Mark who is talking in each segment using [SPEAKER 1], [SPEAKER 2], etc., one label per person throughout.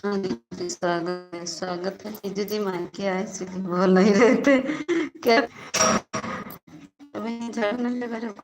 [SPEAKER 1] हाँ दीदी, स्वागत है। जीजू जी मायके आए इसीलिए बोल नहीं रहे थे। क्या अभी झाड़ू नहीं लगा रहे हो?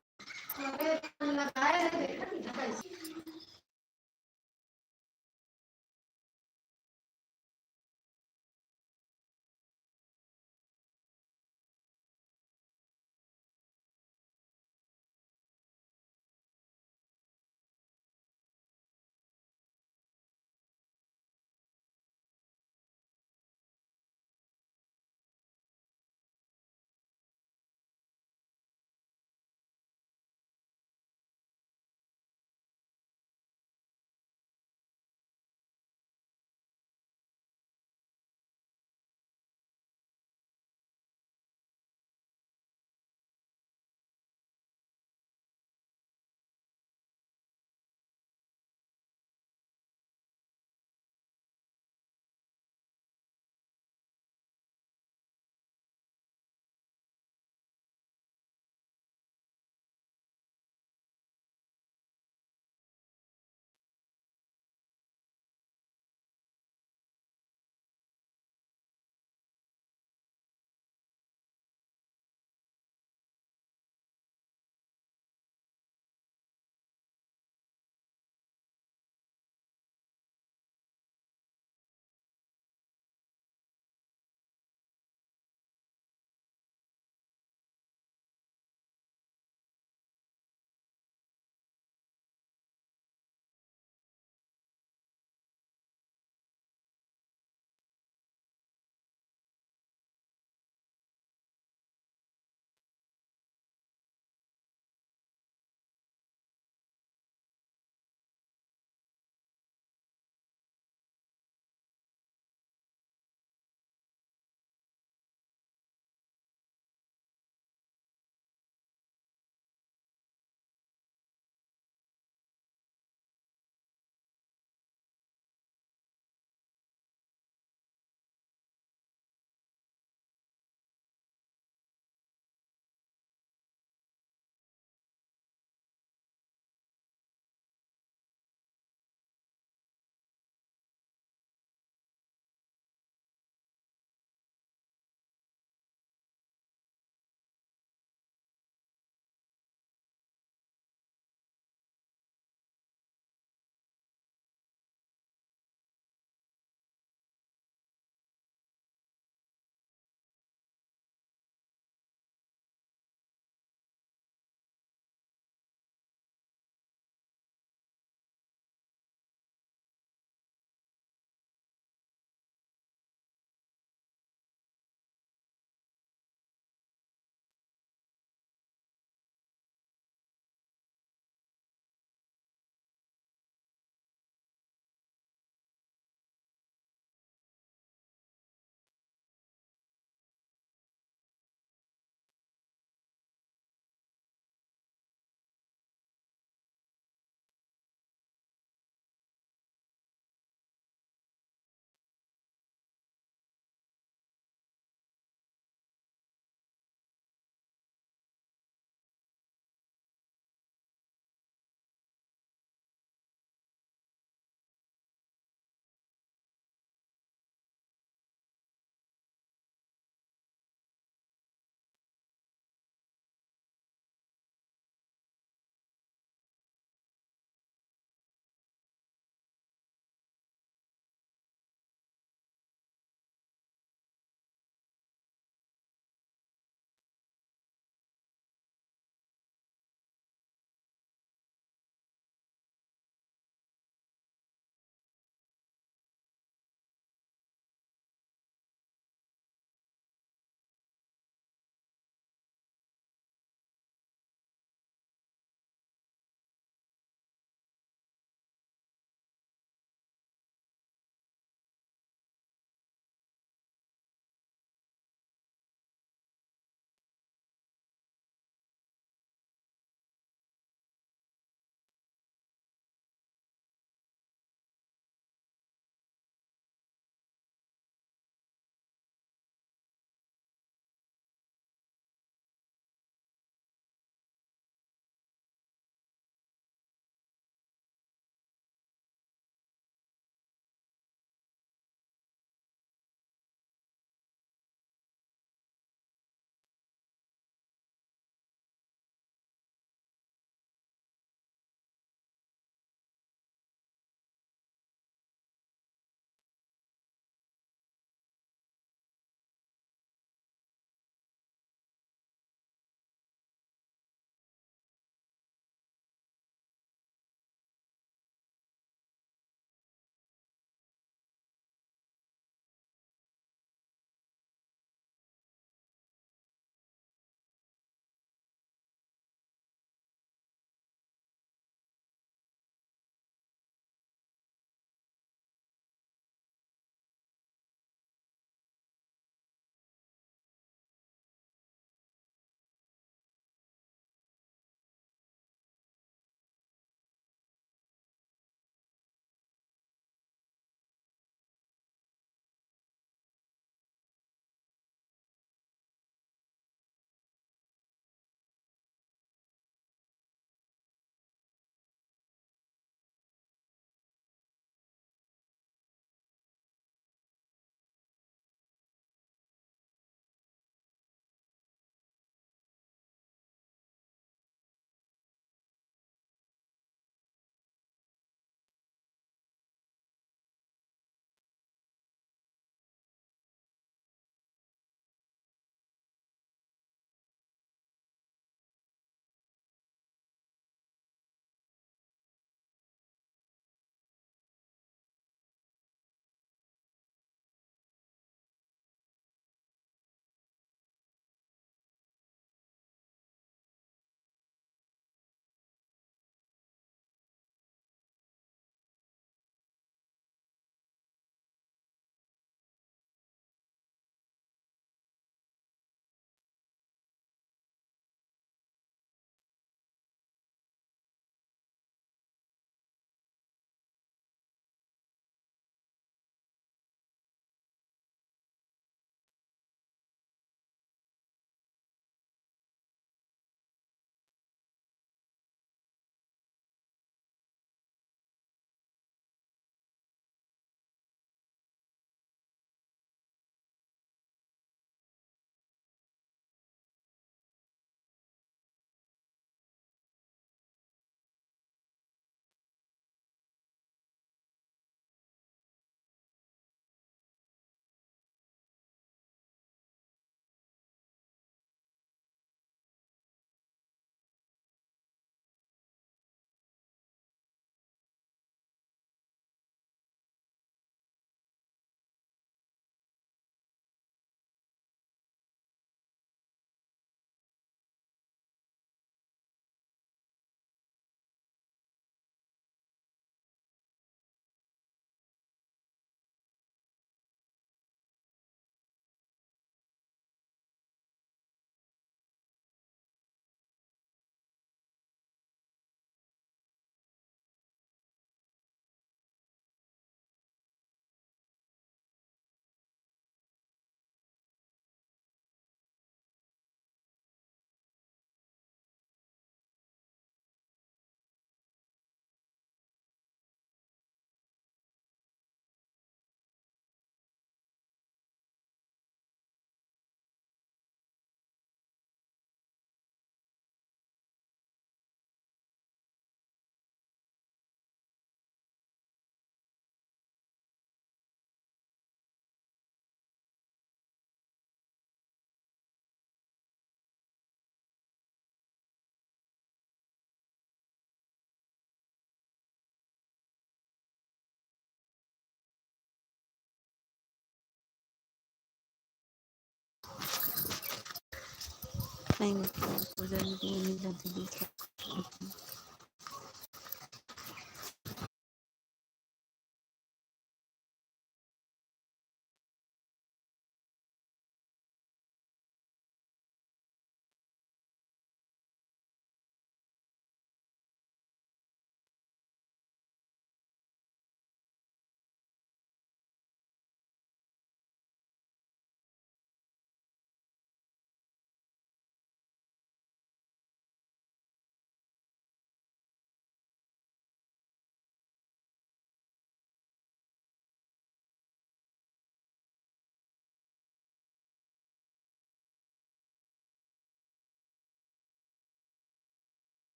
[SPEAKER 1] थैंक यू पूजा दीदी, अनिता दीदी।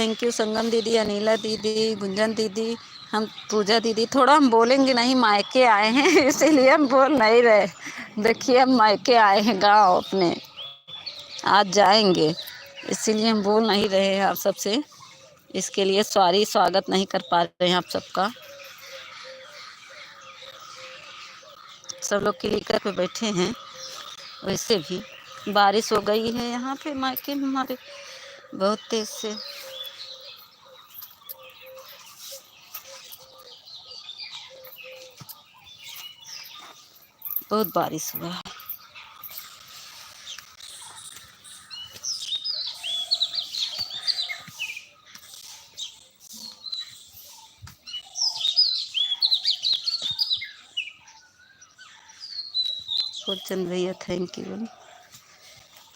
[SPEAKER 1] थैंक यू संगम दीदी, अनिला दीदी, गुंजन दीदी, हम पूजा दीदी। थोड़ा हम बोलेंगे नहीं, मायके आए हैं इसीलिए हम बोल नहीं रहे। देखिए हम मायके आए हैं गांव अपने, आज जाएंगे, इसीलिए हम बोल नहीं रहे हैं आप सबसे। इसके लिए सॉरी, स्वागत नहीं कर पा रहे हैं आप सबका। सब लोग क्लिकर पे बैठे हैं। वैसे भी बारिश हो गई है यहाँ पे मायके में हमारे बहुत तेज से। बहुत बारिश हुआ है। फूलचंद भैया थैंक यू।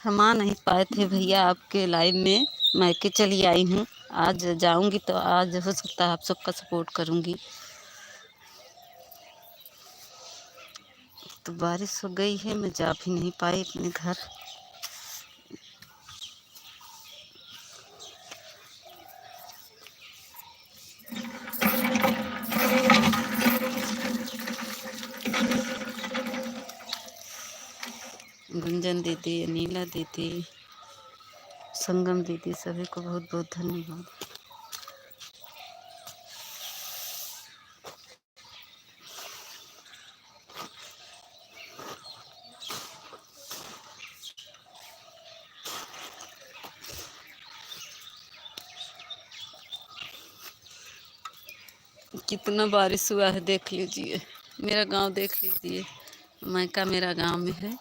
[SPEAKER 1] हम आ नहीं पाए थे भैया आपके लाइव में, मायके चली आई हूँ। आज जाऊंगी तो आज हो सकता है आप सबका सपोर्ट करूंगी। तो बारिश हो गई है, मैं जा भी नहीं पाई अपने घर। गुंजन दीदी, अनीला दीदी, संगम दीदी, सभी को बहुत बहुत धन्यवाद। कितना बारिश हुआ है देख लीजिए, मेरा गांव देख लीजिए, मायका मेरा गांव में है।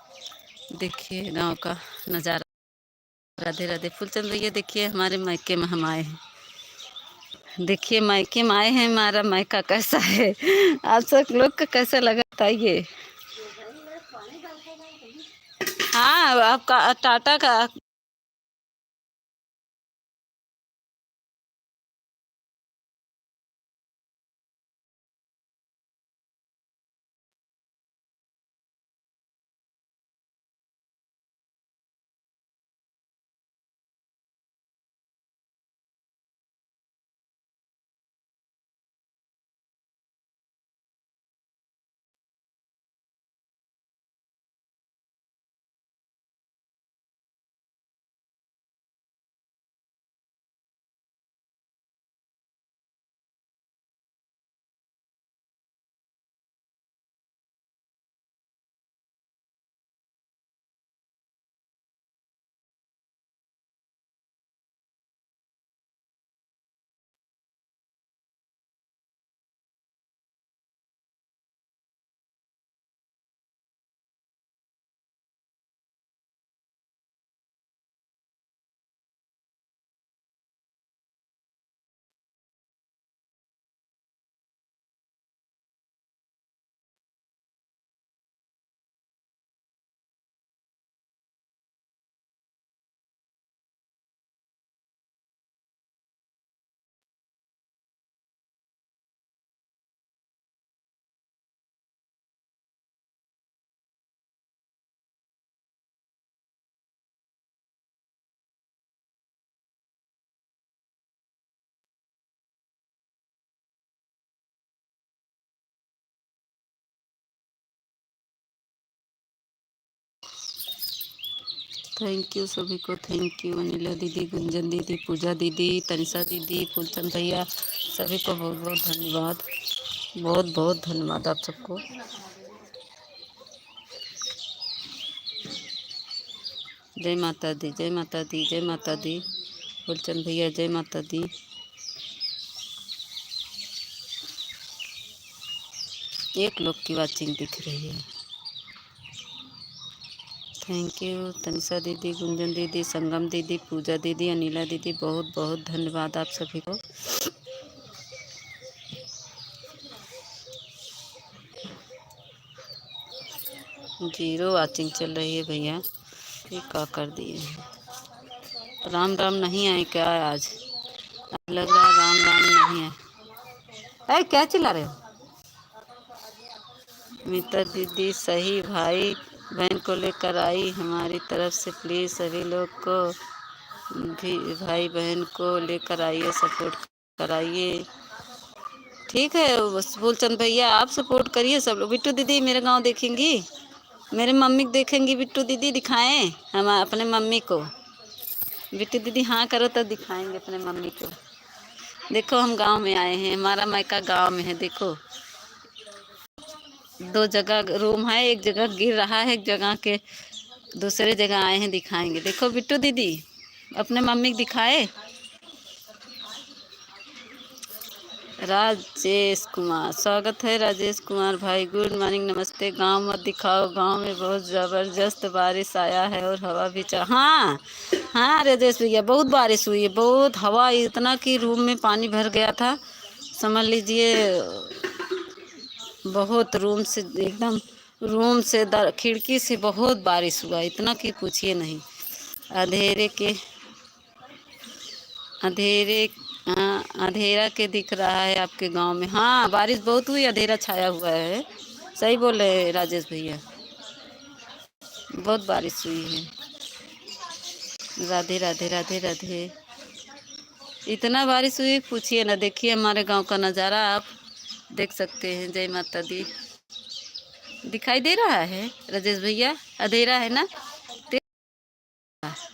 [SPEAKER 1] देखिए गांव का नज़ारा। राधे राधे फूलचंद भैया, देखिए हमारे मायके में हम आए हैं। देखिए मायके में आए हैं, हमारा मायका कैसा है, आप सब लोग का कैसा लगा बताइए। हाँ आपका टाटा का। थैंक यू सभी को, थैंक यू अनिला दीदी, गुंजन दीदी, पूजा दीदी, तनिषा दीदी, फूलचंद भैया, सभी को बहुत बहुत धन्यवाद। बहुत बहुत धन्यवाद आप सबको। जय माता दी, जय माता दी, जय माता दी। फूलचंद भैया जय माता दी। एक लोग की वाचिंग दिख रही है। थैंक यू तनिषा दीदी, गुंजन दीदी, संगम दीदी, पूजा दीदी, अनिला दीदी, बहुत बहुत धन्यवाद आप सभी को। जीरो वाचिंग चल रही है भैया, ये क्या कर दिए। राम राम नहीं आए क्या आज? लग रहा है राम राम नहीं आए। क्या चिल्ला रहे हो? मित्र दीदी सही भाई बहन को लेकर आई हमारी तरफ से, प्लीज़ सभी लोग को भी भाई बहन को लेकर आइए, सपोर्ट कराइए। ठीक है फूलचंद भैया, आप सपोर्ट करिए सब लोग। बिट्टू दीदी मेरे गांव देखेंगी, मेरे मम्मी को देखेंगी बिट्टू दीदी, दिखाएं हम अपने मम्मी को। बिट्टू दीदी हाँ करो तो दिखाएंगे अपने मम्मी को। देखो हम गांव में आए हैं, हमारा मायका गांव में है। देखो 2 जगह रूम है, एक जगह गिर रहा है, एक जगह के दूसरे जगह आए हैं, दिखाएंगे। देखो बिट्टू दीदी अपने मम्मी को दिखाए। राजेश कुमार, स्वागत है राजेश कुमार भाई, गुड मॉर्निंग, नमस्ते। गांव मत दिखाओ, गांव में बहुत ज़बरदस्त बारिश आया है और हवा भी हाँ हाँ राजेश भैया, बहुत बारिश हुई है, बहुत हवा, इतना कि रूम में पानी भर गया था, समझ लीजिए। बहुत रूम से एकदम, रूम से खिड़की से बहुत बारिश हुआ, इतना कि पूछिए नहीं। अंधेरे के अंधेरे अंधेरा के दिख रहा है आपके गांव में। हाँ बारिश बहुत हुई, अंधेरा छाया हुआ है, सही बोल रहे हैं राजेश भैया, बहुत बारिश हुई है। राधे राधे राधे राधे। इतना बारिश हुई पूछिए ना। देखिए हमारे गांव का नज़ारा आप देख सकते हैं। जय माता दी। दिखाई दे रहा है राजेश भैया, अंधेरा है ना।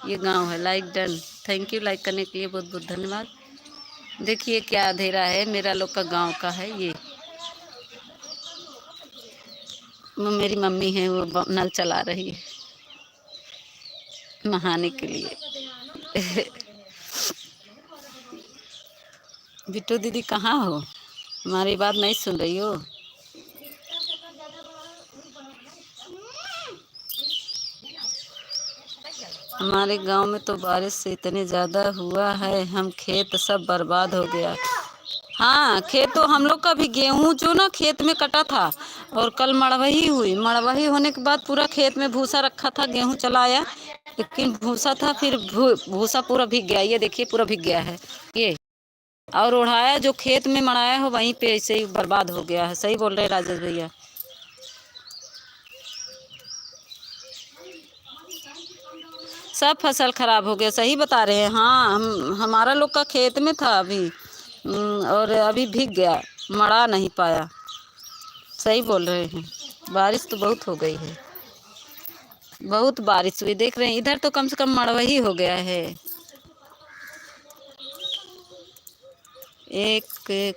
[SPEAKER 1] ये गांव है। Like done, thank you like करने के लिए, बहुत बहुत धन्यवाद। देखिए क्या अंधेरा है, मेरा लोग का गांव का है ये। वो मेरी मम्मी है, वो नल चला रही है नहाने के लिए। बिट्टू दीदी कहाँ हो, हमारी बात नहीं सुन रही हो। हमारे गांव में तो बारिश से इतने ज़्यादा हुआ है, हम खेत सब बर्बाद हो गया। हाँ खेत तो हम लोग का भी, गेहूं जो ना खेत में कटा था, और कल मड़वही हुई। मड़वही होने के बाद पूरा खेत में भूसा रखा था, गेहूं चला आया, लेकिन भूसा था, फिर भूसा पूरा भीग गया। ये देखिए पूरा भीग गया है ये, और उड़ाया जो खेत में मड़ाया हो वहीं पे ऐसे ही बर्बाद हो गया है। सही बोल रहे राजेश भैया। सब फसल खराब हो गया, सही बता रहे हैं। हाँ हमारा लोग का खेत में था अभी, और अभी भीग गया, मड़ा नहीं पाया। सही बोल रहे हैं, बारिश तो बहुत हो गई है, बहुत बारिश हुई। देख रहे हैं इधर तो कम से कम मड़वा ही हो गया है। एक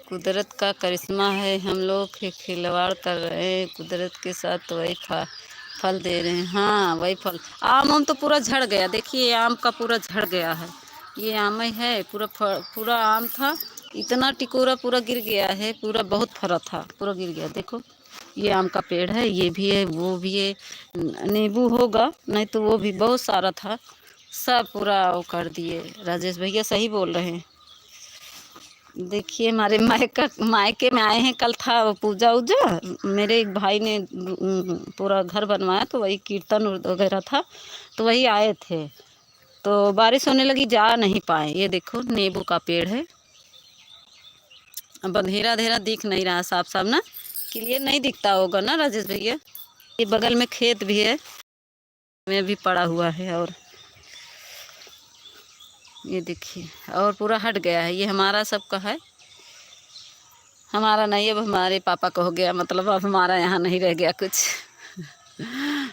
[SPEAKER 1] कुदरत का करिश्मा है, हम लोग खिलवाड़ कर रहे हैं कुदरत के साथ, तो वही फल दे रहे हैं। हाँ वही फल। आम तो पूरा झड़ गया, देखिए आम का पूरा झड़ गया है। ये आम ही है, पूरा आम था, इतना टिकोरा पूरा गिर गया है, पूरा बहुत फरा था, पूरा गिर गया। देखो ये आम का पेड़ है, ये भी है, वो भी है, नींबू होगा, नहीं तो वो भी बहुत सारा था, सब पूरा वो कर दिए। राजेश भैया सही बोल रहे हैं। देखिए हमारे मायके में आए हैं, कल था पूजा उजा, मेरे एक भाई ने पूरा घर बनवाया, तो वही कीर्तन वगैरह था, तो वही आए थे, तो बारिश होने लगी, जा नहीं पाए। ये देखो नींबू का पेड़ है, अब अंधेरा अंधेरा दिख नहीं रहा साफ साफ ना, क्लियर नहीं दिखता होगा ना राजेश भैया। ये बगल में खेत भी है, में भी पड़ा हुआ है, और ये देखिए और पूरा हट गया है। ये हमारा सबका है, हमारा नहीं, अब हमारे पापा को हो गया, मतलब अब हमारा यहाँ नहीं रह गया कुछ।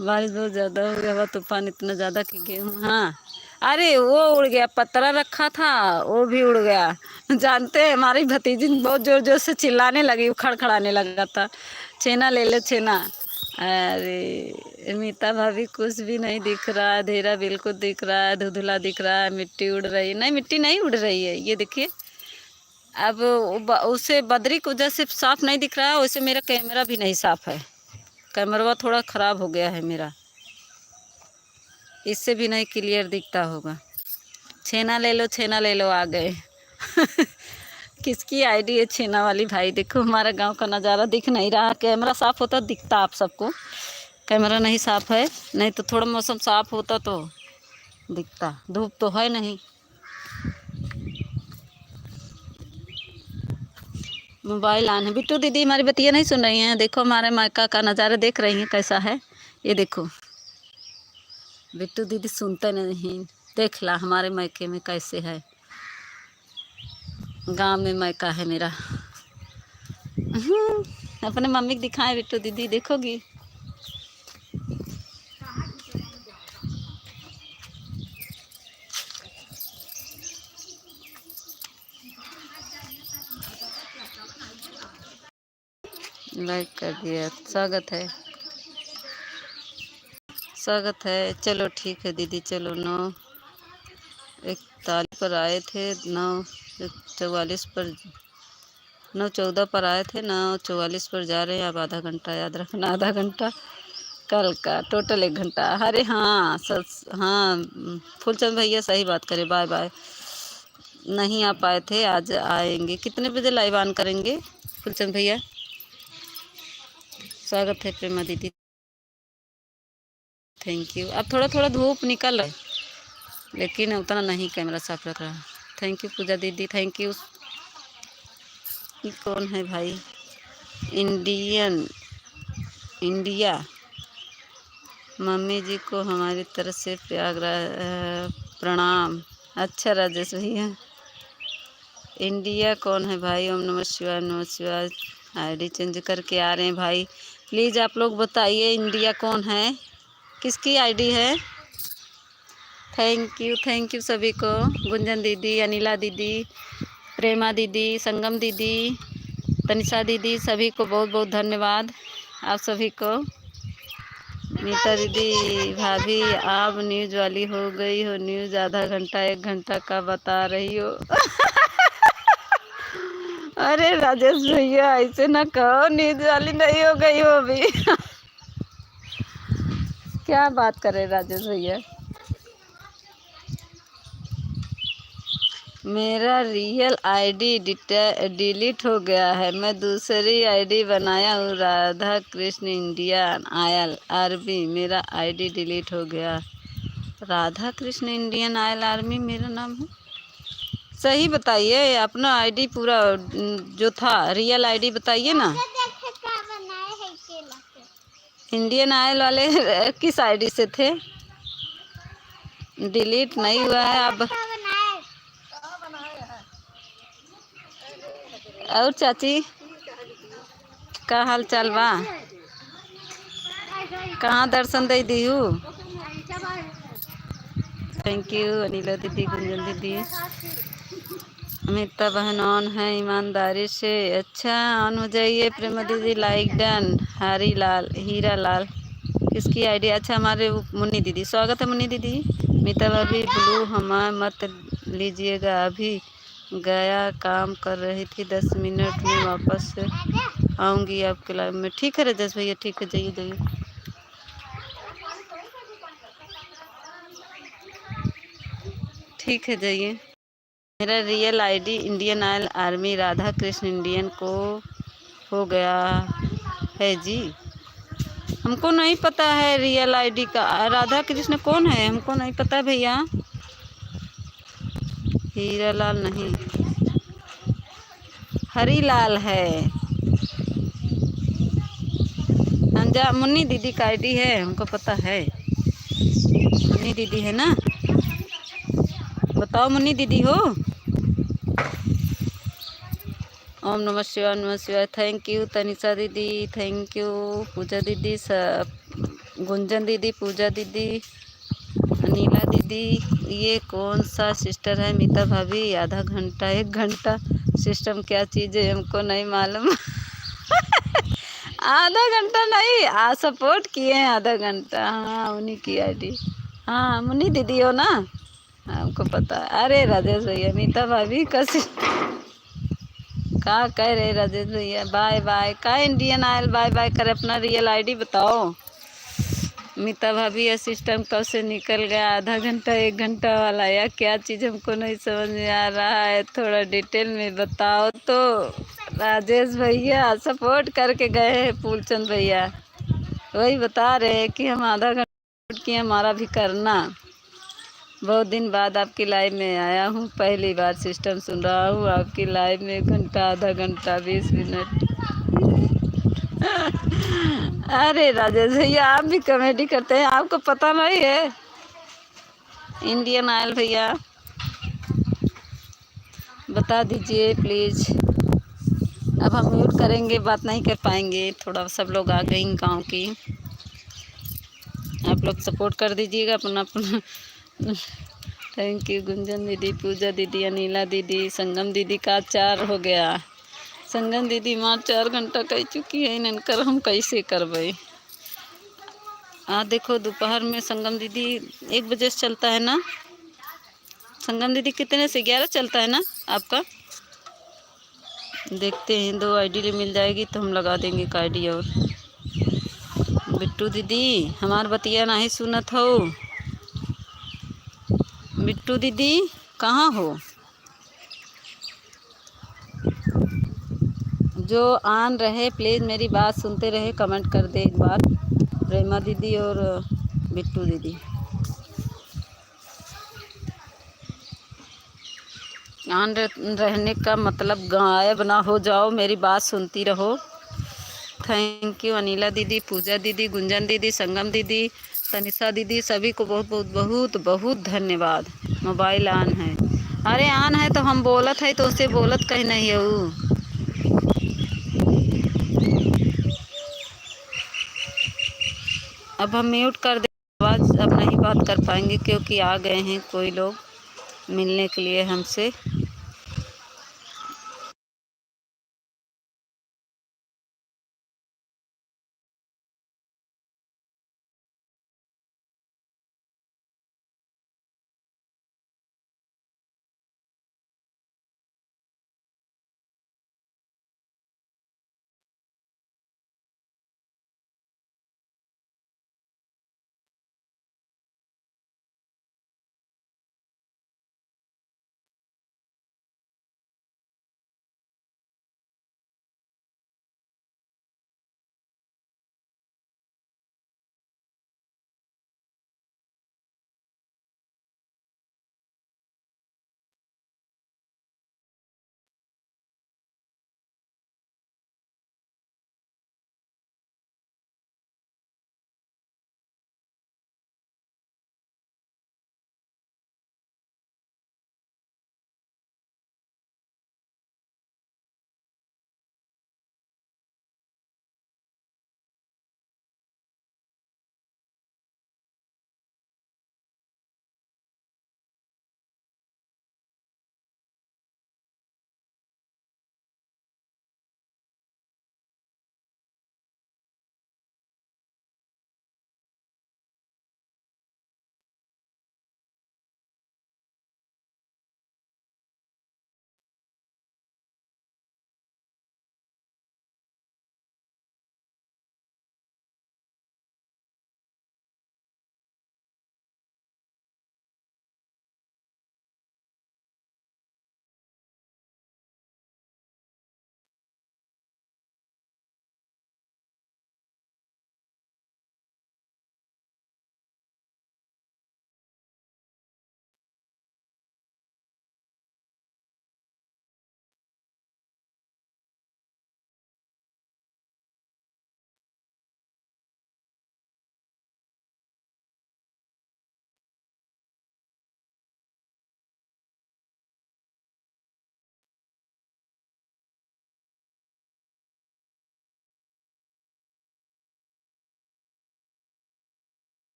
[SPEAKER 1] बारिश बहुत ज़्यादा हो गया, हवा तूफान इतना ज़्यादा कि गेहूँ, हाँ अरे वो उड़ गया, पतरा रखा था वो भी उड़ गया। जानते हैं हमारी भतीजी बहुत जोर जोर से चिल्लाने लगी, खड़खड़ाने लगा था, छेना ले लो छेना। अरे मीता भाभी कुछ भी नहीं दिख रहा है, अंधेरा बिल्कुल दिख रहा है, धुंधला दिख रहा है, मिट्टी उड़ रही है। नहीं मिट्टी नहीं उड़ रही है, ये देखिए अब उसे बदरी की वजह से साफ नहीं दिख रहा है, वैसे मेरा कैमरा भी नहीं साफ है, कैमरा थोड़ा ख़राब हो गया है मेरा, इससे भी नहीं क्लियर दिखता होगा। छेना ले लो छेना ले लो आ गए। किसकी आईडी है छेना वाली भाई। देखो हमारा गांव का नज़ारा दिख नहीं रहा, कैमरा साफ होता दिखता आप सबको, कैमरा नहीं साफ है, नहीं तो थोड़ा मौसम साफ होता तो दिखता, धूप तो है नहीं। मोबाइल ऑन है। बिट्टू दीदी हमारी बतिया नहीं सुन रही हैं। देखो हमारे मायका का नज़ारा देख रही हैं कैसा है, ये देखो। बिट्टू दीदी सुनते नहीं, देख ला हमारे मायके में कैसे है, गांव में मायका है मेरा। अपने मम्मी को दिखाएं बिट्टू दीदी, देखोगी? लाइक कर दिया, स्वागत है, स्वागत है। चलो ठीक है दीदी, चलो 9:41 पर आए थे, 9:44 पर, 9:14 पर आए थे, 9:44 पर जा रहे हैं। अब आधा घंटा याद रखना, आधा घंटा कल का, टोटल 1 घंटा। अरे हाँ हाँ फूलचंद भैया सही बात करे, बाय बाय। नहीं आ पाए थे, आज आएंगे। कितने बजे लाइव ऑन करेंगे फूलचंद भैया? स्वागत है प्रेमा दीदी, थैंक यू। अब थोड़ा थोड़ा धूप निकल रहा है, लेकिन उतना नहीं कैमरा साफ रख रहा। थैंक यू पूजा दीदी, थैंक यू। ये कौन है भाई? इंडिया। मम्मी जी को हमारी तरफ से प्रयागराज प्रणाम। अच्छा राजेश भैया। इंडिया कौन है भाई? ओम नमः शिवाय, नमः शिवाय। आईडी चेंज करके आ रहे हैं भाई, प्लीज़ आप लोग बताइए इंडिया कौन है, किसकी आईडी है? थैंक यू सभी को। गुंजन दीदी, अनिला दीदी, प्रेमा दीदी, संगम दीदी, तनिषा दीदी, सभी को बहुत बहुत धन्यवाद आप सभी को। नीता दीदी, भाभी आप न्यूज़ वाली हो गई हो, न्यूज़ आधा घंटा 1 घंटा का बता रही हो। अरे राजेश भैया ऐसे ना कहो, न्यूज़ वाली नहीं हो गई हो अभी। क्या बात करे राजेश भैया? मेरा रियल आईडी डिलीट हो गया है, मैं दूसरी आईडी बनाया हूँ, Radha Krishna Indian oil army. मेरा आईडी डिलीट हो गया। Radha Krishna Indian oil army मेरा नाम है। सही बताइए अपना आईडी पूरा जो था, रियल आईडी बताइए ना। इंडियन आयल वाले किस आईडी से थे? डिलीट नहीं हुआ है अब। और चाची का हाल चाल बा? कहाँ दर्शन दे दी हूँ? थैंक यू अनिला दीदी, गुंजन दीदी। अमिता बहन ऑन है ईमानदारी से। अच्छा ऑन हो जाइए। प्रेमा दीदी लाइक डन। हीरा लाल किसकी आईडी? अच्छा हमारे मुन्नी दीदी, स्वागत है मुन्नी दीदी। मीता भाभी ब्लू हमारे मत लीजिएगा, अभी गया काम कर रही थी, 10 मिनट में वापस आऊँगी आपके लाइव में। ठीक है राजेश भैया, ठीक है, जाइए। ठीक है जाइए। मेरा real ID Indian oil army Radha Krishna Indian को हो गया है जी। हमको नहीं पता है रियल आईडी का। राधा कृष्ण कौन है हमको नहीं पता भैया। हीरा लाल नहीं, हरी लाल है। अंजा मुन्नी दीदी का आईडी है, हमको पता है। मुन्नी दीदी है ना, बताओ मुन्नी दीदी हो? ओम नमः शिवाय, नमः शिवाय। थैंक यू तनिषा दीदी, थैंक यू पूजा दीदी, गुंजन दीदी, पूजा दीदी, अनिला दीदी। ये कौन सा सिस्टर है? मीता भाभी आधा घंटा 1 घंटा सिस्टम क्या चीज़ है हमको नहीं मालूम। आधा घंटा नहीं, सपोर्ट किए हैं आधा घंटा। हाँ उन्हीं की आईडी। हाँ मुन्नी दीदी हो ना, हमको पता। अरे राजेश भैया, मीता भाभी का का कह रहे राजेश भैया? बाय बाय का इंडियन आयल बाय बाय करे, अपना रियल आईडी बताओ। मीता भाभी ये सिस्टम कब से निकल गया? आधा घंटा 1 घंटा वाला या क्या चीज़ हमको नहीं समझ में आ रहा है, थोड़ा डिटेल में बताओ तो। राजेश भैया सपोर्ट करके गए हैं फूलचंद भैया, वही बता रहे हैं कि हम आधा घंटा किए, हमारा भी करना। बहुत दिन बाद आपकी लाइव में आया हूँ, पहली बार सिस्टम सुन रहा हूँ आपकी लाइव में। 1 घंटा, आधा घंटा, 20 मिनट। अरे राजेश भैया आप भी कॉमेडी करते हैं, आपको पता नहीं है? इंडियन ऑयल भैया बता दीजिए प्लीज़। अब हम म्यूट करेंगे, बात नहीं कर पाएंगे, थोड़ा सब लोग आ गए गांव की। आप लोग सपोर्ट कर दीजिएगा अपना अपना। थैंक यू गुंजन दीदी, पूजा दीदी, अनिला दीदी, संगम दीदी का 4 हो गया। संगम दीदी माँ 4 घंटा कह चुकी है, इनकर हम कैसे करबे। देखो दोपहर में संगम दीदी 1 बजे से चलता है ना। संगम दीदी कितने से 11 चलता है ना आपका। देखते हैं 2 आईडी मिल जाएगी तो हम लगा देंगे एक आईडी और। बिट्टू दीदी हमार बतिया नहीं सुनत हो। बिट्टू दीदी कहाँ हो। जो आन रहे प्लीज़ मेरी बात सुनते रहे, कमेंट कर दे एक बार। प्रेमा दीदी और बिट्टू दीदी। आन रहने का मतलब गायब ना हो जाओ, मेरी बात सुनती रहो। थैंक यू अनिला दीदी, पूजा दीदी, गुंजन दीदी, संगम दीदी, तनिषा दीदी, सभी को बहुत बहुत बहुत बहुत धन्यवाद। मोबाइल ऑन है। अरे ऑन है तो हम बोलत है तो उससे बोलत कहीं नहीं है। अब हम म्यूट कर दे, आवाज़ अब नहीं बात कर पाएंगे क्योंकि आ गए हैं कोई लोग मिलने के लिए हमसे।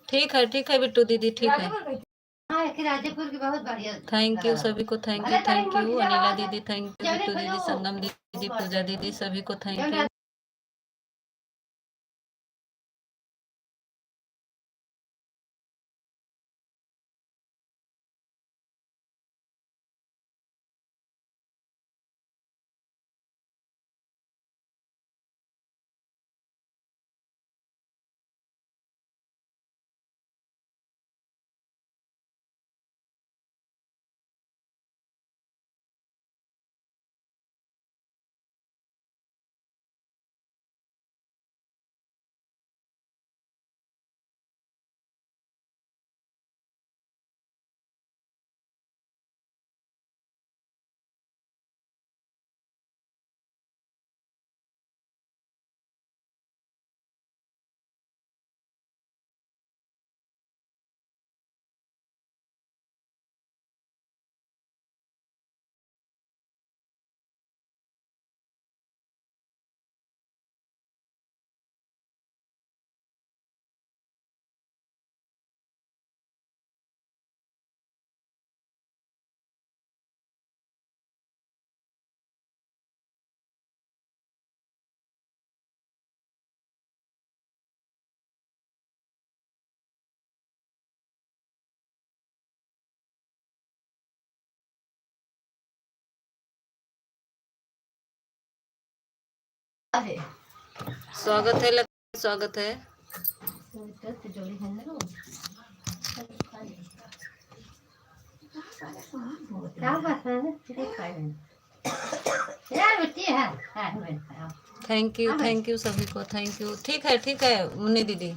[SPEAKER 1] ठीक है बिट्टू दीदी, ठीक है। राजेपुर की बहुत बढ़िया। थैंक यू सभी को, थैंक यू अनिला दीदी, थैंक यू बिट्टू दीदी, संगम दीदी, पूजा दीदी, सभी को थैंक यू।
[SPEAKER 2] है।
[SPEAKER 1] स्वागत है, स्वागत है। थैंक यू सभी को, थैंक यू। ठीक है मुन्नी दीदी।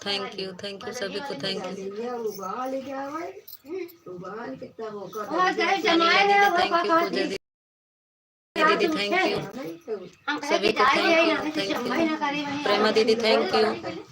[SPEAKER 1] थैंक यू सभी को, थैंक यू। दीदी थैंक यू सभी को, थैंक यू। प्रेमा दीदी थैंक यू।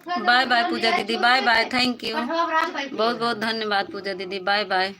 [SPEAKER 1] बाय बाय पूजा दीदी, बाय बाय, थैंक यू, बहुत बहुत धन्यवाद पूजा दीदी, बाय बाय।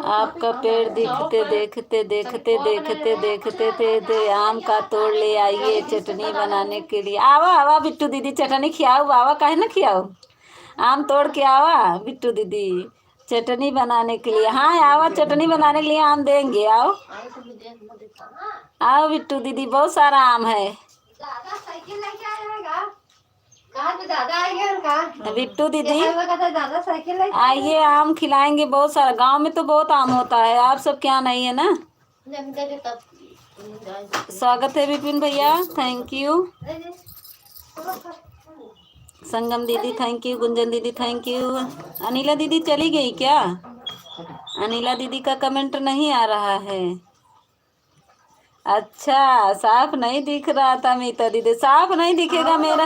[SPEAKER 1] आपका पेड़ दिखते देखते देखते देखते देखते थे आम का तोड़ ले आइए चटनी बनाने के लिए। आवा आवा बिट्टू दीदी चटनी खियाओ बाबा, काहे ना खियाओ। आम तोड़ के आवा बिट्टू दीदी चटनी बनाने के लिए। हाँ आवा चटनी बनाने के लिए आम देंगे। आओ आओ बिट्टू दीदी, बहुत सारा आम है। बिट्टू दीदी आइए आम खिलाएंगे, बहुत सारा। गांव में तो बहुत आम होता है, आप सब क्या नहीं है ना। स्वागत है विपिन भैया, थैंक यू। संगम दीदी थैंक यू, गुंजन दीदी थैंक यू। अनिला दीदी चली गई क्या? अनिला दीदी का कमेंट नहीं आ रहा है। अच्छा साफ नहीं दिख रहा था मीता दीदी, साफ नहीं दिखेगा मेरा।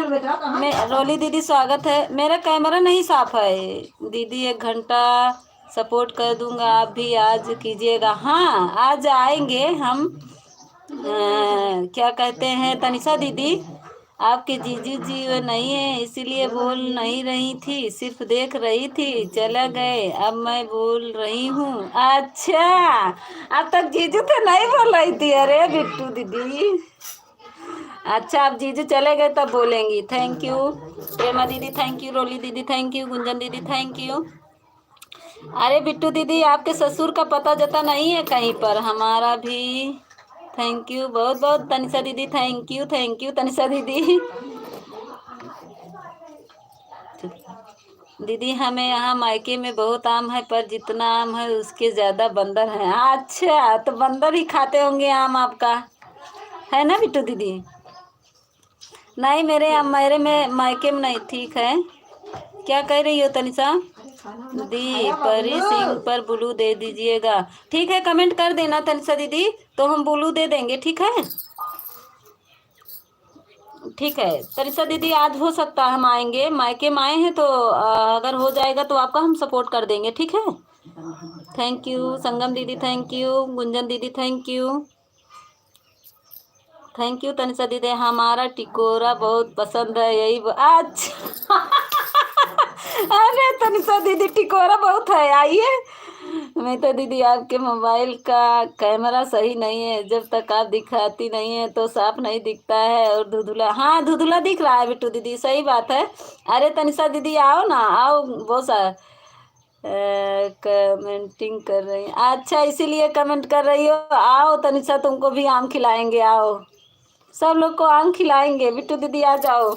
[SPEAKER 1] रोली दीदी स्वागत है। मेरा कैमरा नहीं साफ है दीदी, 1 घंटा सपोर्ट कर दूंगा, आप भी आज कीजिएगा। हाँ आज आएंगे हम। क्या कहते हैं तनिषा दीदी, आपके जीजू जी वो नहीं है इसीलिए बोल नहीं रही थी, सिर्फ देख रही थी, चला गए, अब मैं बोल रही हूँ। अच्छा अब तक जीजू तो नहीं बोल रही थी। अरे बिट्टू दीदी अच्छा अब जीजू चले गए तब बोलेंगी। थैंक यू प्रेमा दीदी, थैंक यू रोली दीदी, थैंक यू गुंजन दीदी, थैंक यू। अरे बिट्टू दीदी आपके ससुर का पता जता नहीं है कहीं पर, हमारा भी। थैंक यू बहुत बहुत तनिषा दीदी, थैंक यू तनिषा दीदी। दीदी हमें यहाँ मायके में बहुत आम है, पर जितना आम है उसके ज़्यादा बंदर हैं। अच्छा तो बंदर ही खाते होंगे आम आपका, है ना बिट्टू दीदी? नहीं मेरे में मायके में नहीं। ठीक है, क्या कह रही हो तनिषा दीदी? परी सिंह पर ब्लू दे दीजिएगा। ठीक है कमेंट कर देना तनिषा दीदी, तो हम ब्लू दे देंगे। ठीक है ठीक है तनिषा दीदी, आज हो सकता है हम आएंगे, मायके में आए हैं तो अगर हो जाएगा तो आपका हम सपोर्ट कर देंगे। ठीक है थैंक यू संगम दीदी, थैंक यू गुंजन दीदी, थैंक यू तनिषा दीदी। हमारा टिकोरा बहुत पसंद है, यही अच्छा अरे तनिषा दीदी टिकोरा बहुत है। आइए मैं तो दीदी आपके मोबाइल का कैमरा सही नहीं है, जब तक आप दिखाती नहीं है तो साफ नहीं दिखता है और धुधुला। हाँ धुधुला दिख रहा है बिट्टू दीदी, सही बात है। अरे तनिषा दीदी आओ ना, आओ। बहुत सारा कमेंटिंग कर रही हैं, अच्छा इसीलिए कमेंट कर रही हो। आओ तनिषा तुमको भी आम खिलाएंगे, आओ सब लोग को आम खिलाएंगे। बिट्टू दीदी आ जाओ,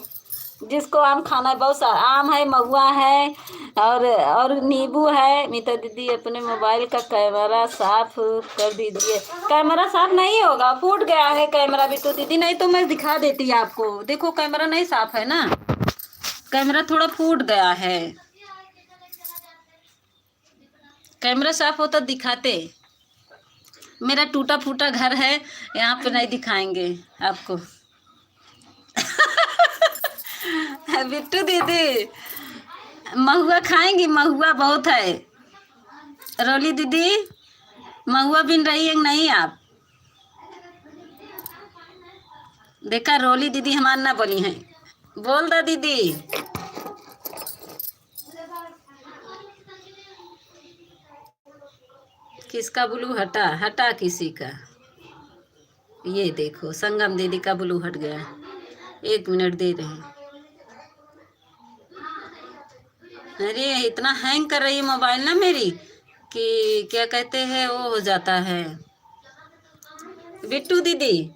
[SPEAKER 1] जिसको आम खाना है। बहुत सारा आम है, महुआ है और नींबू है। मीता दीदी अपने मोबाइल का कैमरा साफ कर दीजिए। कैमरा साफ नहीं होगा, फूट गया है कैमरा बिट्टू दीदी, नहीं तो मैं दिखा देती आपको। देखो कैमरा नहीं साफ है ना, कैमरा थोड़ा फूट गया है। कैमरा साफ होता दिखाते। मेरा टूटा फूटा घर है, यहाँ पे नहीं दिखाएंगे आपको बिट्टू दीदी महुआ खाएंगी? महुआ बहुत है। रोली दीदी महुआ बिन रही है नहीं आप? देखा रोली दीदी हमार ना बोली हैं, बोल दो दीदी। किसका ब्लू हटा? हटा किसी का? ये देखो संगम दीदी का ब्लू हट गया। 1 मिनट दे रहे हैं। अरे इतना हैंग कर रही है मोबाइल ना मेरी कि क्या कहते हैं वो हो जाता है। बिट्टू दीदी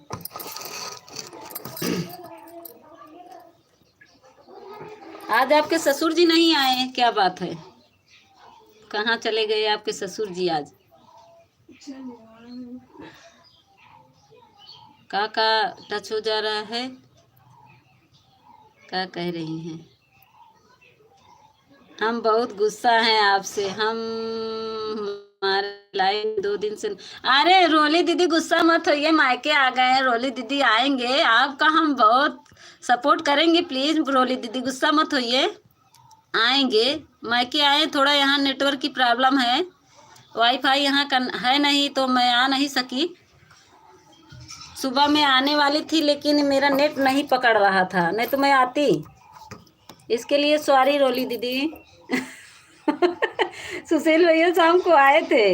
[SPEAKER 1] आज आपके ससुर जी नहीं आए, क्या बात है? कहाँ चले गए आपके ससुर जी आज? का टच हो जा रहा है, क्या कह रही हैं? हम बहुत गुस्सा हैं आपसे, हम हमारे लाइव 2 दिन से। अरे रोली दीदी गुस्सा मत होइए, मायके आ गए हैं, रोली दीदी आएंगे, आपका हम बहुत सपोर्ट करेंगे। प्लीज रोली दीदी गुस्सा मत होइए, आएंगे। मायके आए, थोड़ा यहाँ नेटवर्क की प्रॉब्लम है, वाईफाई यहाँ का है नहीं तो मैं आ नहीं सकी। सुबह में आने वाली थी लेकिन मेरा नेट नहीं पकड़ रहा था, नहीं तो मैं आती। इसके लिए सॉरी रोली दीदी। सुशील भैया शाम को आए थे,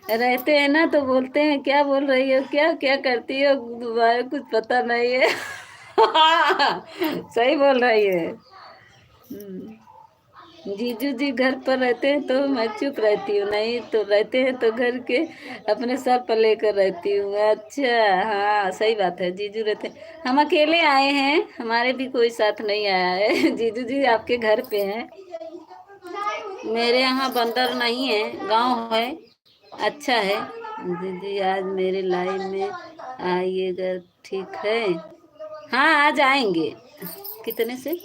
[SPEAKER 1] रहते हैं ना तो बोलते हैं क्या बोल रही हो, क्या क्या करती हो, तुम्हारे कुछ पता नहीं है। सही बोल रही है। जीजू जी घर पर रहते हैं तो मैं चुप रहती हूँ, नहीं तो रहते हैं तो घर के अपने सर पर लेकर रहती हूँ। अच्छा, हाँ सही बात है, जीजू रहते हैं। हम अकेले आए हैं, हमारे भी कोई साथ नहीं आया है। जीजू जी आपके घर पे हैं। मेरे यहाँ बंदर नहीं है, गांव है, अच्छा है। दीदी आज मेरे लाइव में आइएगा, ठीक है। हाँ आ जाएंगे। कितने से?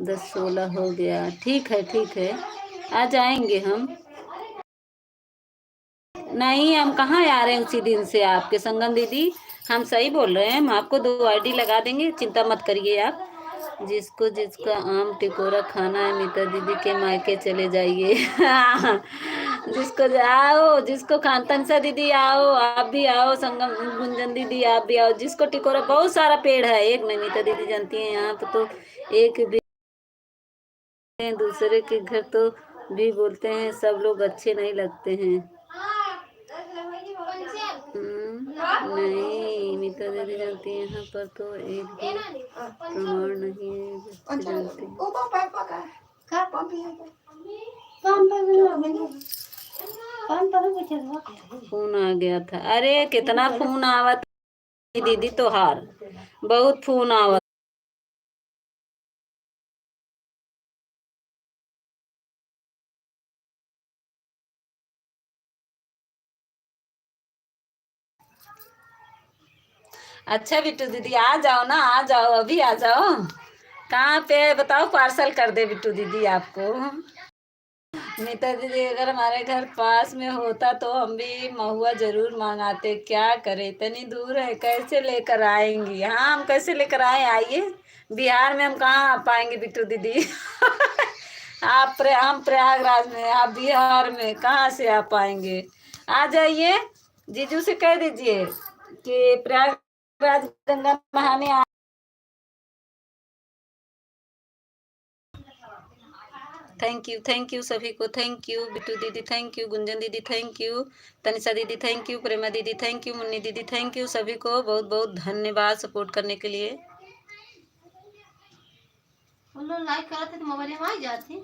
[SPEAKER 1] 10-16 हो गया, ठीक है ठीक है, आ जाएंगे हम। नहीं हम कहाँ आ रहे हैं उसी दिन से आपके संगम दीदी, हम सही बोल रहे हैं, हम आपको 2 आईडी लगा देंगे, चिंता मत करिए आप। जिसको जिसका आम टिकोरा खाना है मीता दीदी के मायके चले जाइए। जिसको आओ, जिसको तनसा दीदी आओ, आप भी आओ, संगम गुंजन दीदी आप भी आओ, जिसको टिकोरा, बहुत सारा पेड़ है, एक नहीं मीता दीदी जानती हैं यहाँ पे तो एक भी हैं, दूसरे के घर तो भी बोलते हैं सब लोग अच्छे नहीं लगते हैं। नहीं मीता दीदी जानती है, यहाँ पर तो एक भी प्रमाण नहीं है, बच्चे जानते हैं। फोन आ गया था, अरे कितना फोन आवत दीदी, तोहार बहुत फोन आवत। अच्छा बिट्टू दीदी आ जाओ ना, आ जाओ, अभी आ जाओ। कहाँ पे है बताओ, पार्सल कर दे बिट्टू दीदी आपको। मीता दीदी अगर हमारे घर पास में होता तो हम भी महुआ जरूर मंगाते, क्या करे, इतनी दूर है, कैसे लेकर आएंगी। हाँ हम कैसे लेकर आए, आइए, बिहार में हम कहाँ आ पाएंगे बिट्टू दीदी। हम प्रयागराज में, आप बिहार में कहाँ से आ पाएंगे। आ जाइए, जीजू से कह दीजिए कि प्रयागराज गंगा नहाने आ। थैंक यू सभी को, थैंक यू बिट्टू दीदी, थैंक यू गुंजन दीदी, थैंक यू तनिषा दीदी, थैंक यू प्रेमा दीदी, थैंक यू मुन्नी दीदी, थैंक यू सभी को बहुत बहुत धन्यवाद सपोर्ट करने के लिए। उन लोग लाइक करते तो मोबाइल में आ जाती।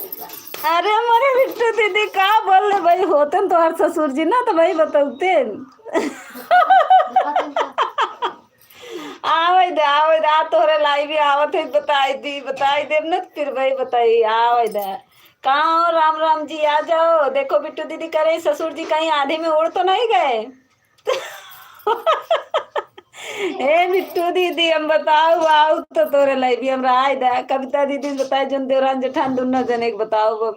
[SPEAKER 1] अरे हमारे बिट्टू दीदी का बोल रहे भाई, होते तो हर ससुर जी ना तो भाई बताते आवे दे आ तोरे लाई भी आवत है, बताई दे न फिर भाई बताई आवे दे। कहाँ हो राम राम जी, आ जाओ। देखो बिट्टू दीदी करे ससुर जी कहीं आधे में उड़ तो नहीं गए। ए बिट्टू दीदी हम बताओ आओ तो तोरे लाई भी हम आए दे। कविता दीदी बताए जन देवरान जेठान दोनों जने के बताओ।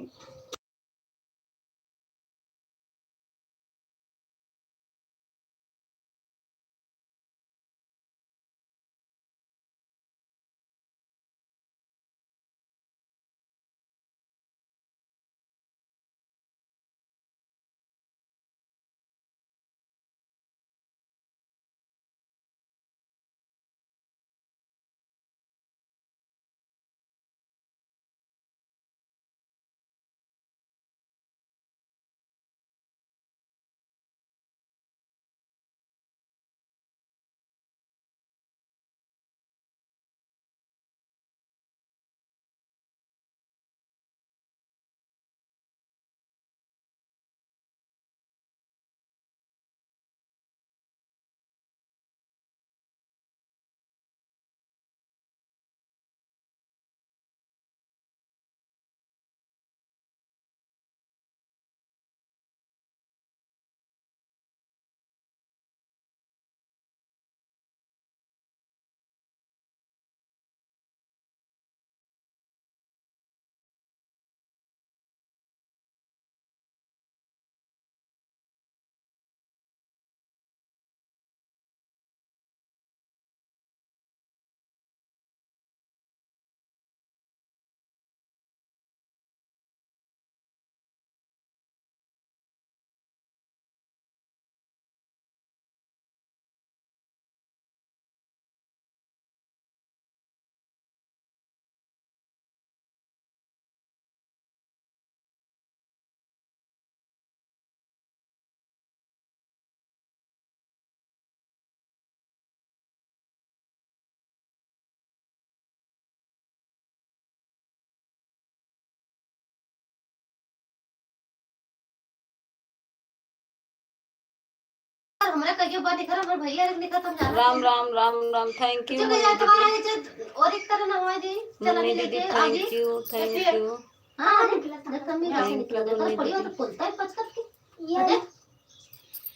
[SPEAKER 2] हमरा कहियो बात कर हमर भैया रे निकल हम जाना
[SPEAKER 1] राम राम राम राम। थैंक यू
[SPEAKER 2] चलो यार तुम्हारा ये और एक तरह ना हुआ जी चला
[SPEAKER 1] मम्मी
[SPEAKER 2] भी
[SPEAKER 1] दीदी,
[SPEAKER 2] लेके
[SPEAKER 1] थैंक यू थैंक यू।
[SPEAKER 2] हां जब कमी से निकला देखो पड़ी तो बोलता है पचकट की ये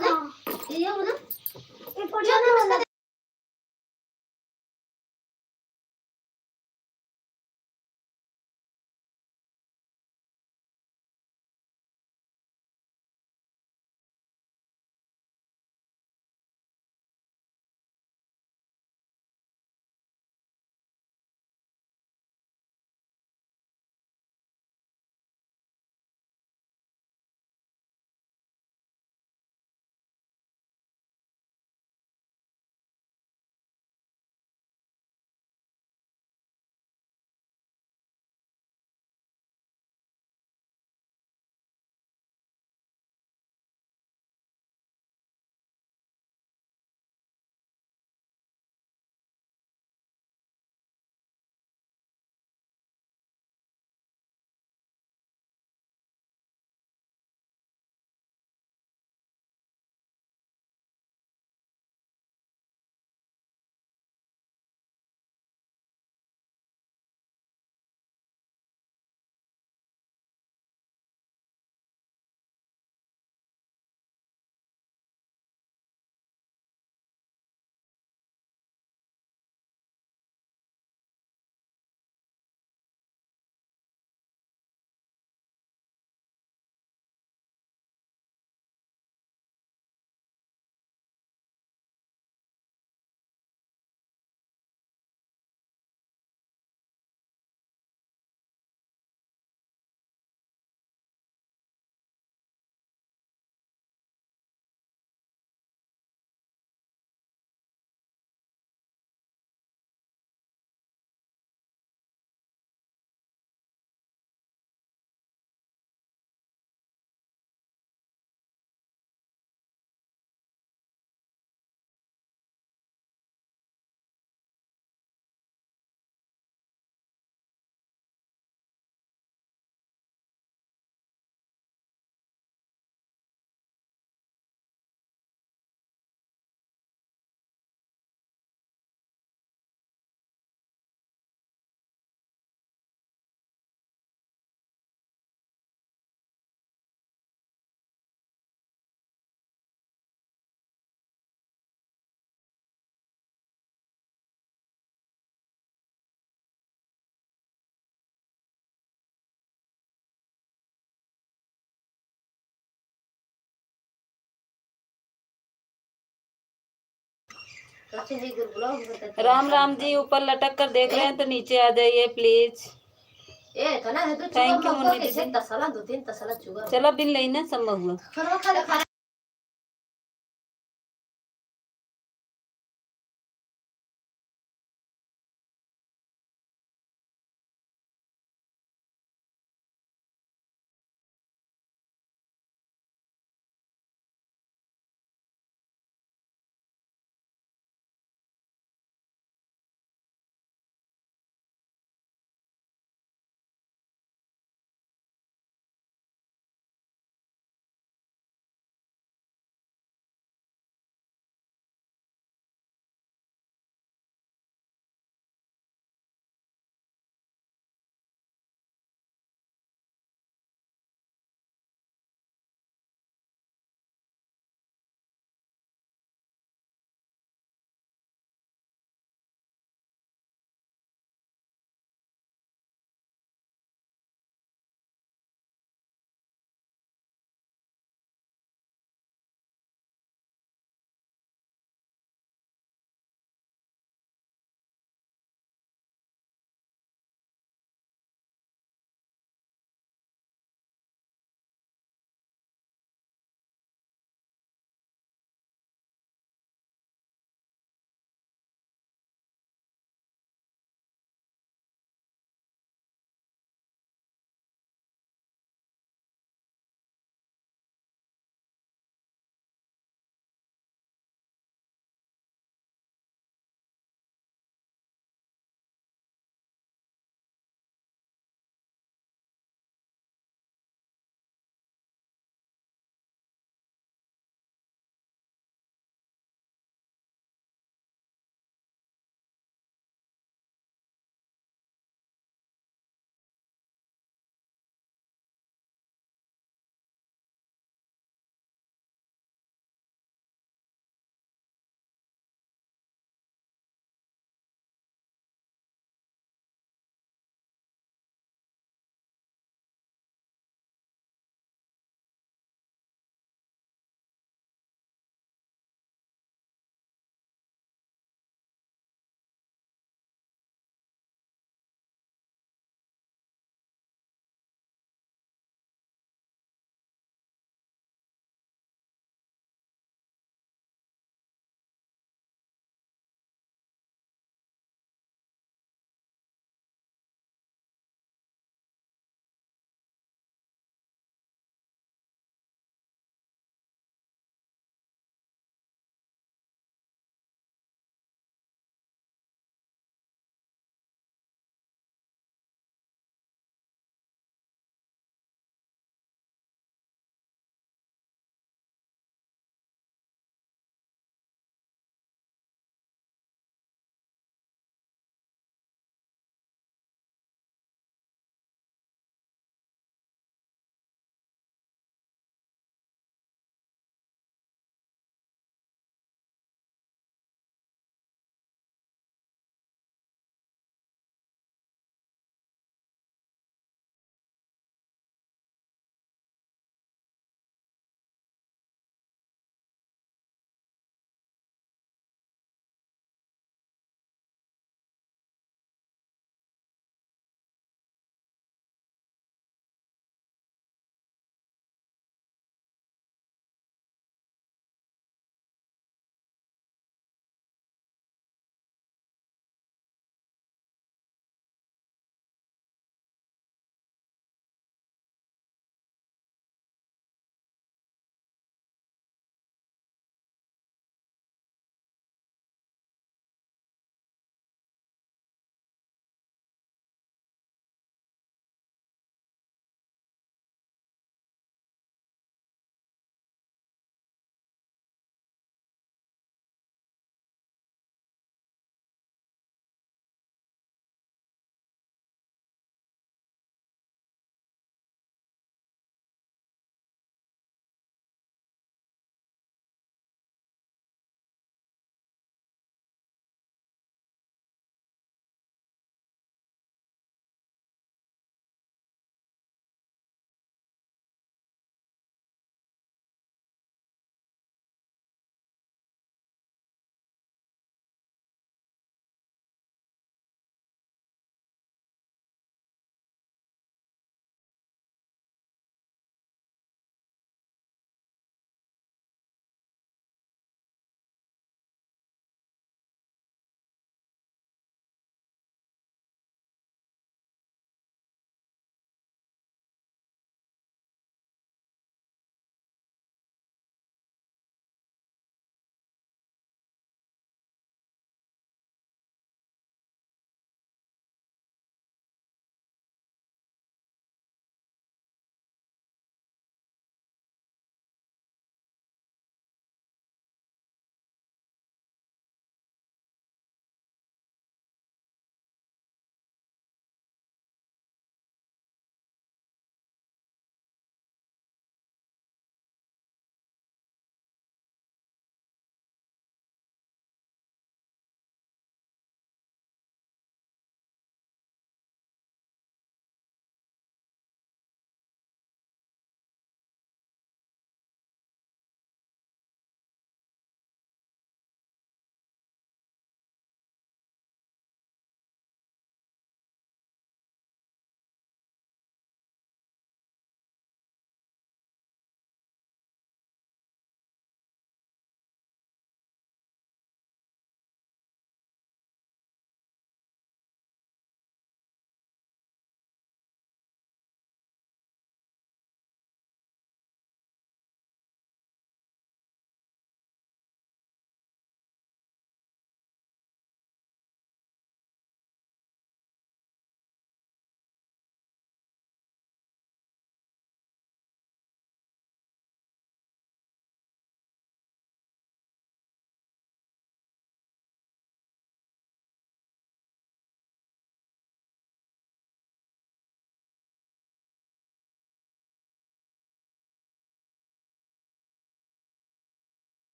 [SPEAKER 2] ना ये हो ना ये पड़ी ना
[SPEAKER 1] राम राम जी, ऊपर लटक कर देख रहे हैं तो नीचे आ जाइए प्लीज। थैंक यू मुन्नी दीदी। चलो बिन लई ना संभव हुआ।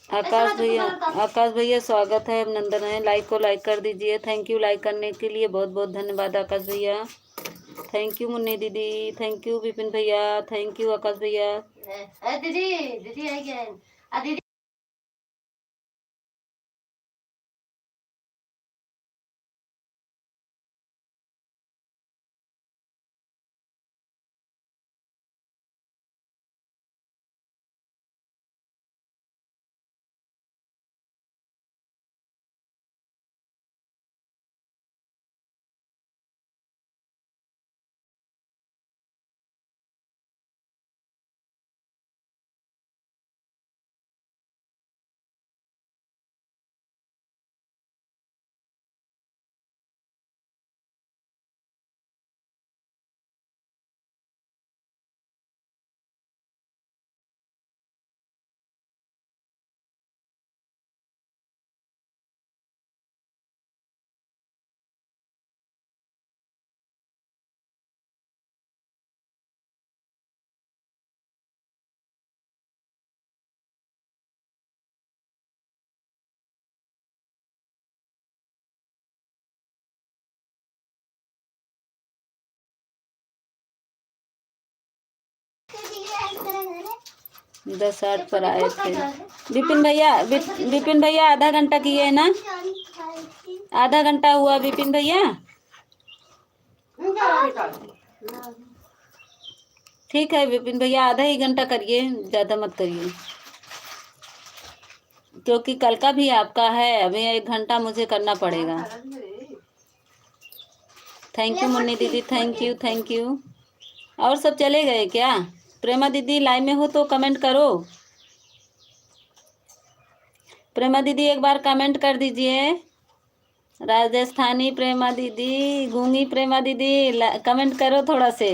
[SPEAKER 1] आकाश भैया स्वागत है, अभिनंदन है। लाइक को लाइक कर दीजिए। थैंक यू लाइक करने के लिए, बहुत बहुत धन्यवाद आकाश भैया। थैंक यू मुन्नी दीदी, थैंक यू विपिन भैया, थैंक यू आकाश भैया। दीदी दीदी आई गए दीदी। दस 8 पर आए थे विपिन भैया आधा घंटा किए है ना, आधा घंटा हुआ विपिन भैया। ठीक है विपिन भैया, आधा ही घंटा करिए, ज़्यादा मत करिए, क्योंकि कल का भी आपका है। अभी 1 घंटा मुझे करना पड़ेगा। थैंक यू मुन्नी दीदी, थैंक यू। और सब चले गए क्या? प्रेमा दीदी लाइव में हो तो कमेंट करो। प्रेमा दीदी एक बार कमेंट कर दीजिए। राजस्थानी प्रेमा दीदी, गूंगी प्रेमा दीदी, कमेंट करो थोड़ा से।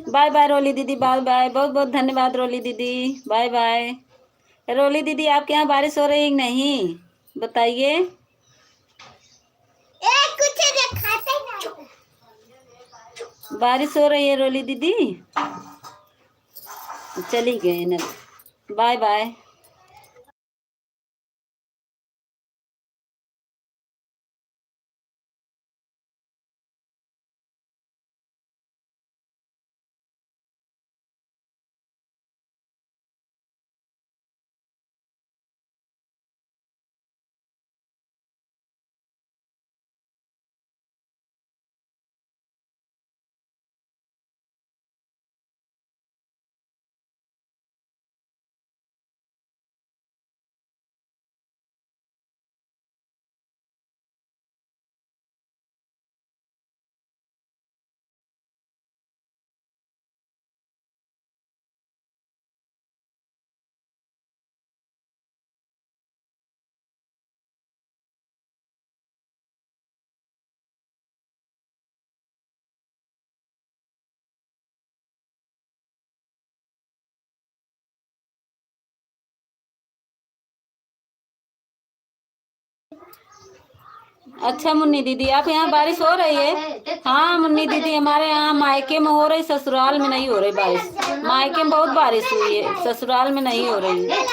[SPEAKER 1] बाय बाय रोली दीदी, बाय बाय, बहुत बहुत धन्यवाद रोली दीदी, बाय बाय। रोली दीदी आपके यहाँ बारिश हो रही है नहीं, बताइए। बारिश हो रही है रोली दीदी, चली गए ना, बाय बाय। अच्छा मुन्नी दीदी, आप यहाँ बारिश हो रही है? हाँ मुन्नी दीदी, हमारे यहाँ मायके में हो रही, ससुराल में नहीं हो रही बारिश। मायके में बहुत बारिश हुई है, ससुराल में नहीं हो रही है।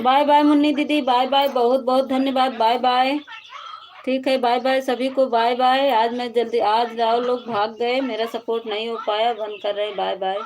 [SPEAKER 1] बाय बाय मुन्नी दीदी, बाय बाय, बहुत बहुत धन्यवाद, बाय बाय। ठीक है, बाय बाय सभी को, बाय बाय। आज मैं जल्दी, आज राव लोग भाग गए, मेरा सपोर्ट नहीं हो पाया, बंद कर रहे, बाय बाय।